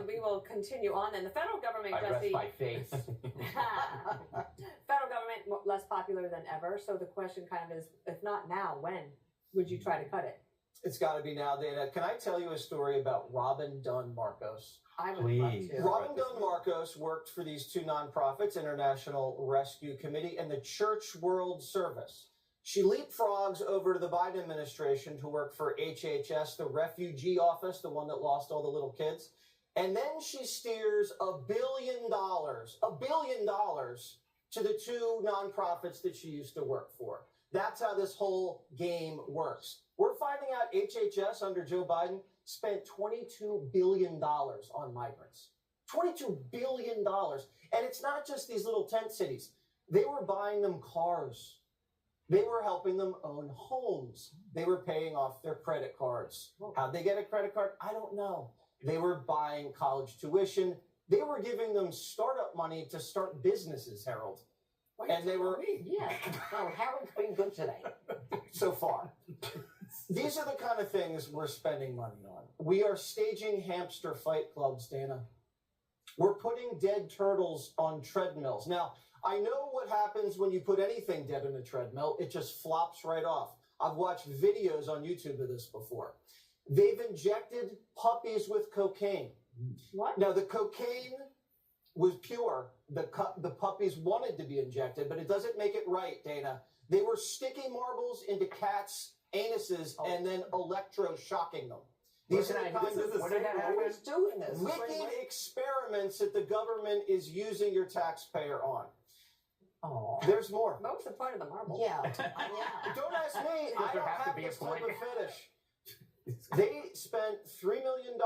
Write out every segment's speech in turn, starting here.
we will continue on. And the federal government, I Jesse, rest my faith. federal government less popular than ever. So the question kind of is, if not now, when would you try to cut it? It's got to be now, Dana. Can I tell you a story about Robin Dunn Marcos? I would Please. love to. Robin Dunn Marcos worked for these two nonprofits, International Rescue Committee and the Church World Service. She leapfrogs over to the Biden administration to work for HHS, the refugee office, the one that lost all the little kids. And then she steers $1 billion to the two nonprofits that she used to work for. That's how this whole game works. We're finding out HHS under Joe Biden spent $22 billion on migrants. $22 billion. And it's not just these little tent cities. They were buying them cars. They were helping them own homes. They were paying off their credit cards. How'd they get a credit card? I don't know. They were buying college tuition. They were giving them startup money to start businesses, Harold. And they were... Yeah. No, Harold's been good today. So far. These are the kind of things we're spending money on. We are staging hamster fight clubs, Dana. We're putting dead turtles on treadmills. Now, I know what happens when you put anything dead in a treadmill. It just flops right off. I've watched videos on YouTube of this before. They've injected puppies with cocaine. What? Now, the cocaine was pure. The puppies wanted to be injected, but it doesn't make it right, Dana. They were sticking marbles into cats' anuses and then electroshocking them. These are the kinds of Who's doing this? wicked experiments that the government is using your taxpayer on. Oh. There's more. What was the point of the marble? Yeah. Yeah. Don't ask me. I there don't have to have be a this type point? of fetish. They spent $3 million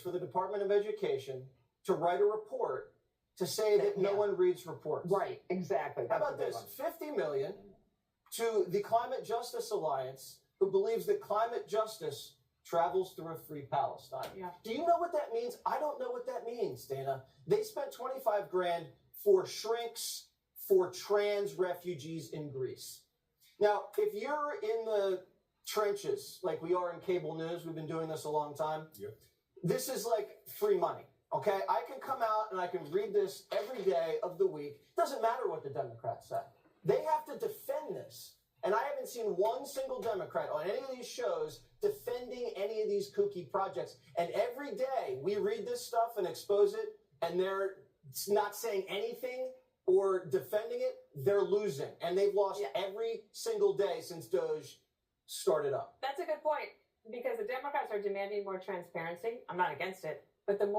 for the Department of Education to write a report to say that no one reads reports. Right. Exactly. How That's about a big this? one. $50 million to the Climate Justice Alliance, who believes that climate justice travels through a free Palestine. Yeah. Do you know what that means? I don't know what that means, Dana. They spent 25 grand for shrinks for trans refugees in Greece. Now, if you're in the trenches, like we are in cable news, we've been doing this a long time. Yep. This is like free money. Okay, I can come out and I can read this every day of the week. Doesn't matter what the Democrats say. They have to defend this. And I haven't seen one single Democrat on any of these shows defending any of these kooky projects. And every day we read this stuff and expose it, and they're not saying anything or defending it, they're losing. And they've lost every single day since DOJ started up. That's a good point, because the Democrats are demanding more transparency. I'm not against it, but the more